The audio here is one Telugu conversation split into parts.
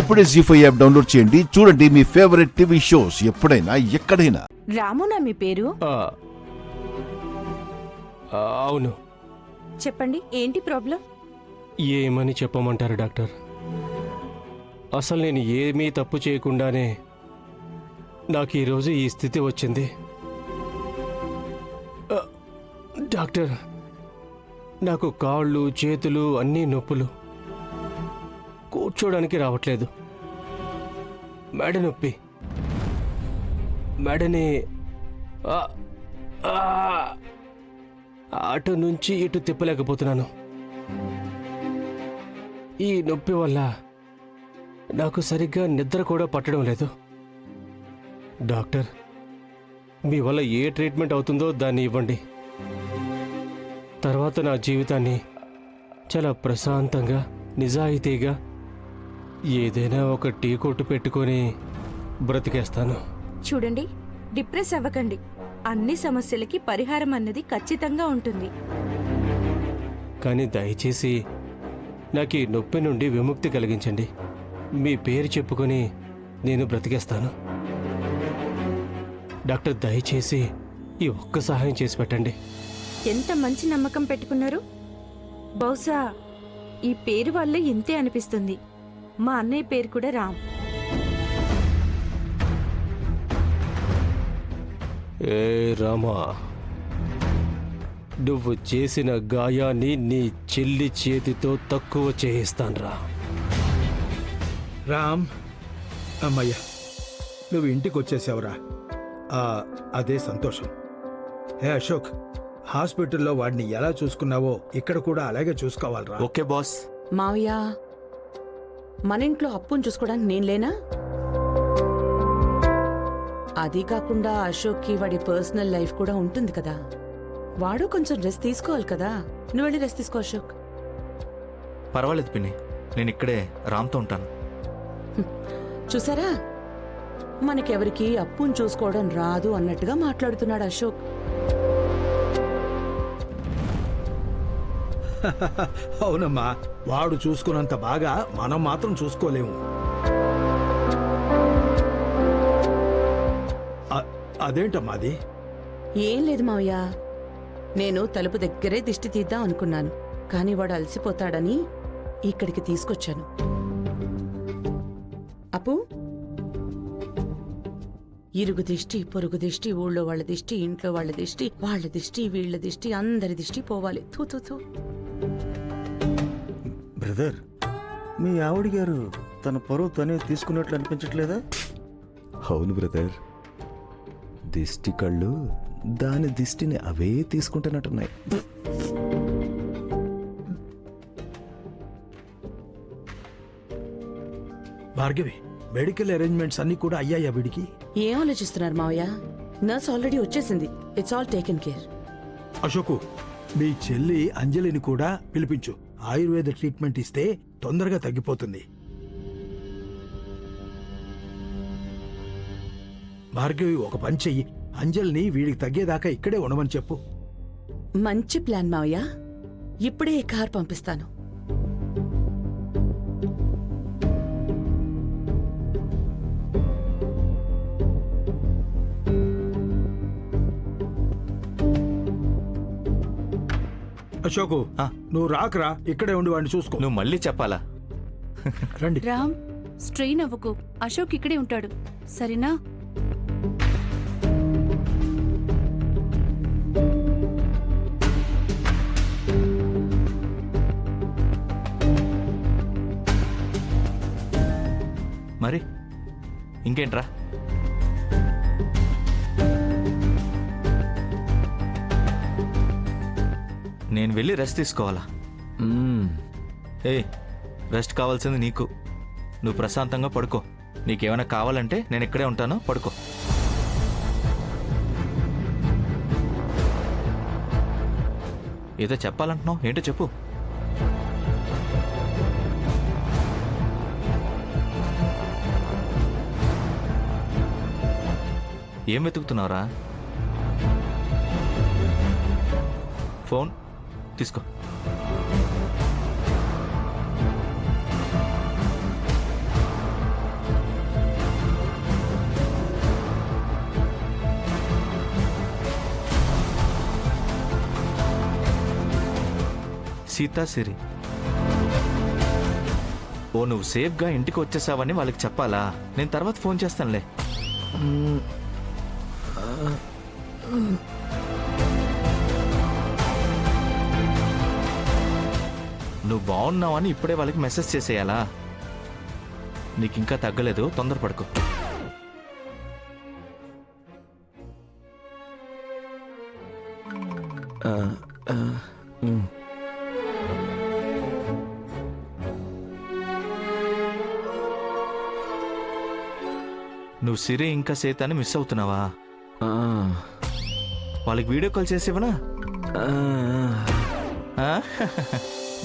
ఇప్పుడే జీ5 యాప్ డౌన్లోడ్ చేయండి. చూడండి మీ ఫేవరెట్ టీవీ షోస్ ఎప్పుడైనా ఎక్కడైనా. రామునా మీ పేరు? అవును. చెప్పండి, ఏంటి ప్రాబ్లం? ఏమని చెప్పమంటారు డాక్టర్? అసలు నేను ఏమీ తప్పు చేయకుండానే నాకు ఈరోజు ఈ స్థితి వచ్చింది. డాక్టర్, నాకు కాళ్ళు చేతులు అన్నీ నొప్పులు, కూర్చోడానికి రావట్లేదు. మెడ నొప్పి, మెడని అటు నుంచి ఇటు తిప్పలేకపోతున్నాను. ఈ నొప్పి వల్ల నాకు సరిగ్గా నిద్ర కూడా పట్టడం లేదు. డాక్టర్, మీ వల్ల ఏ ట్రీట్మెంట్ అవుతుందో దాన్ని ఇవ్వండి. తర్వాత నా జీవితాన్ని చాలా ప్రశాంతంగా, నిజాయితీగా ఏదైనా ఒక టీ కొట్టు పెట్టుకొని బ్రతికేస్తాను. చూడండి, డిప్రెస్ అవ్వకండి. అన్ని సమస్యలకి పరిహారం అన్నది ఖచ్చితంగా ఉంటుంది. కానీ దయచేసి నాకు ఈ నొప్పి నుండి విముక్తి కలిగించండి. మీ పేరు చెప్పుకొని నేను బ్రతికేస్తాను. డాక్టర్, దయచేసి ఈ ఒక్క సహాయం చేసి పెట్టండి. ఎంత మంచి నమ్మకం పెట్టుకున్నారు. బహుశా ఈ పేరు వల్ల ఇంతే అనిపిస్తుంది. మా అన్నయ్య పేరు కూడా రామ్. ఏ రామా, నువ్వు చేసిన గాయాన్ని నీ చెల్లి చేతితో తక్కువ చేయిస్తాన్రా. రామ్, అమ్మయ్య, నువ్వు ఇంటికి వచ్చేసావురా. అదే సంతోషం. హే అశోక్, హాస్పిటల్లో వాడిని ఎలా చూసుకున్నావో ఇక్కడ కూడా అలాగే చూసుకోవాలరా. Okay boss. మావయ్య, మన ఇంట్లో అప్పును చూసుకోవడానికి నేను లేనా? అది కాకుండా అశోక్కి వాడి పర్సనల్ లైఫ్ కూడా ఉంటుంది కదా. వాడు కొంచెం రెస్ట్ తీసుకోవాలి కదా. నువ్వు వెళ్ళి రెస్ట్ తీసుకో అశోక్. పర్వాలేదు పిన్ని, నేను ఇక్కడే రామ్తో ఉంటాను. చూసారా, మనకెవరికి అప్పును చూసుకోవడం రాదు అన్నట్టుగా మాట్లాడుతున్నాడు అశోక్. అవునమ్మా, వాడు చూసుకున్నంత బాగా మనం మాత్రం చూసుకోలేము. అదేంటమ్మా అది? ఏం లేదు మావయ్య, నేను తలుపు దగ్గరే దిష్టి తీద్దాం అనుకున్నాను. కానీ వాడు అలసిపోతాడని ఇక్కడికి తీసుకొచ్చాను. అప్పు, ఇరుగు దిష్టి, పొరుగు దిష్టి, ఊళ్ళో వాళ్ళ దిష్టి, ఇంట్లో వాళ్ళ దిష్టి, వాళ్ళ దిష్టి, వీళ్ళ దిష్టి, అందరి దిష్టి పోవాలి. తూ తూ తూ. బ్రదర్, మీ ఆవిడ గారు తన పరువు తనే తీసుకున్నట్లు అనిపించట్లేదా? అవును బ్రదర్, దిష్టి కళ్ళు దాని దిష్టిని అవే తీసుకుంటున్నట్టున్నాయి. భార్గవి, మెడికల్ అరేంజ్మెంట్స్ అన్ని కూడా అయ్యాయా వీడికి? ఏం ఆలోచిస్తున్నారు మావయ్య? నర్స్ ఆల్రెడీ వచ్చేసింది. It's all taken care. Ashok, మీ చెల్లి అంజలిని కూడా పిలిపించు. ఆయుర్వేద ట్రీట్మెంట్ ఇస్తే తొందరగా తగ్గిపోతుంది. భార్గవి, ఒక పని చెయ్యి. అంజలిని వీడికి తగ్గేదాకా ఇక్కడే ఉండమని చెప్పు. మంచి ప్లాన్ మావయ్య. ఇప్పుడే కార్ పంపిస్తాను. అశోకు, నువ్వు రాకరా, ఇక్కడే ఉండి వాడిని చూసుకో. నువ్వు మళ్ళీ చెప్పాలా? రండి. రామ్, స్ట్రెయిన్ అవ్వకు. అశోక్ ఇక్కడే ఉంటాడు, సరేనా? మరి ఇంకేంట్రా? నేను వెళ్ళి రెస్ట్ తీసుకోవాలా? ఏ, రెస్ట్ కావాల్సింది నీకు. నువ్వు ప్రశాంతంగా పడుకో. నీకేమైనా కావాలంటే నేను ఇక్కడే ఉంటాను, పడుకో. ఏదో చెప్పాలంటున్నావు, ఏంటో చెప్పు. ఏం వెతుకుతున్నావురా? ఫోన్ తీసుకో. సీతా సిరి. ఓ నువ్వు సేఫ్గా ఇంటికి వచ్చేసావని వాళ్ళకి చెప్పాలా? నేను తర్వాత ఫోన్ చేస్తానులే. నువ్వు బాగున్నావని ఇప్పుడే వాళ్ళకి మెసేజ్ చేసేయాలా? నీకు ఇంకా తగ్గలేదు, తొందరపడుకో. నువ్వు సిరి ఇంకా సీతాని మిస్ అవుతున్నావా? వాళ్ళకి వీడియో కాల్ చేసేవనా?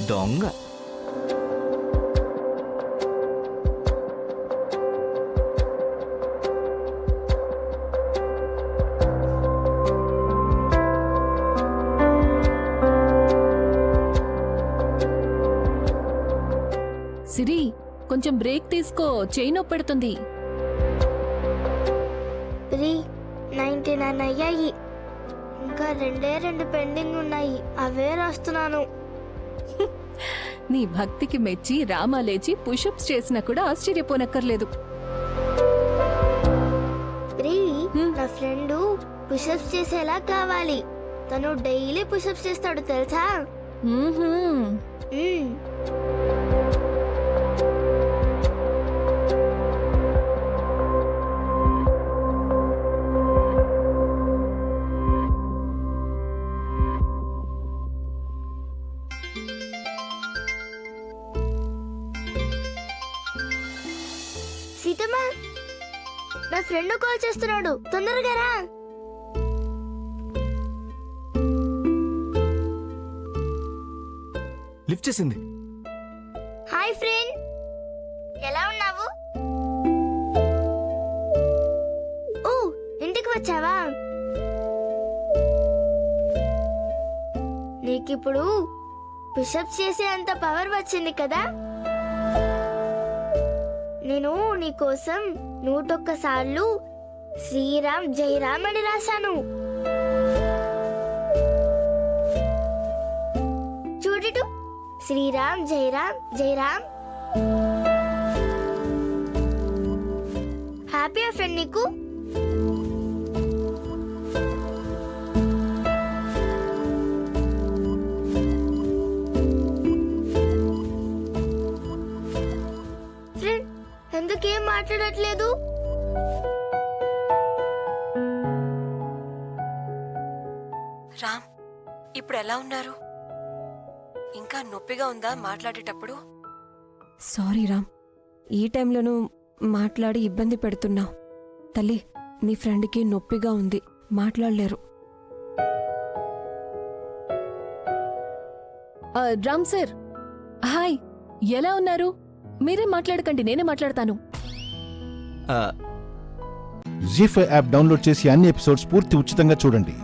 దొంగ. సిరి, కొంచెం బ్రేక్ తీసుకో, చెయ్యి నొప్పి పెడుతుంది. 99 అయ్యాయి. ఇంకా 2 పెండింగ్ ఉన్నాయి, అవే రాస్తున్నాను. నీ భక్తికి మెచ్చి రామా లేచి పుషప్స్ చేసినా కూడా ఆశ్చర్యపోనక్కర్లేదు. నా ఫ్రెండ్ పుషప్స్ చేసేలా కావాలి. తను డైలీ పుషప్స్ చేస్తాడు తెలుసా? సీతమ్మా, నా ఫ్రెండ్ కాల్ చేస్తున్నాడు, తొందరగా రా. లిఫ్ట్ చేసింది. హాయ్ ఫ్రెండ్, ఎలా ఉన్నావు? ఓ, ఇంటికి వచ్చావా? నీకిప్పుడు పుషప్స్ చేసే అంత పవర్ వచ్చింది కదా? నేను నీకోసం 101 సార్లు శ్రీరామ్ జైరామ్ అని రాశాను. చూడు, శ్రీరామ్ జైరామ్ జైరామ్. హ్యాపీ ఫ్రెండ్ నీకు? ఫ్రెండ్, ఎందుకేం మాట్లాడట్లేదు? రామ్, ఇప్పుడు ఎలా ఉన్నారు? ఇంకా నొప్పిగా ఉందా మాట్లాడేటప్పుడు? సారీ రామ్, ఈ టైంలోనూ మాట్లాడి ఇబ్బంది పెడుతున్నావు. తల్లి, నీ ఫ్రెండ్కి నొప్పిగా ఉంది, మాట్లాడలేరు. రామ్ సార్, హాయ్, ఎలా ఉన్నారు? మీరే మాట్లాడకండి, నేనే మాట్లాడతాను. జీ5 యాప్ డౌన్లోడ్ చేసి అన్ని ఎపిసోడ్స్ పూర్తి ఉచితంగా చూడండి.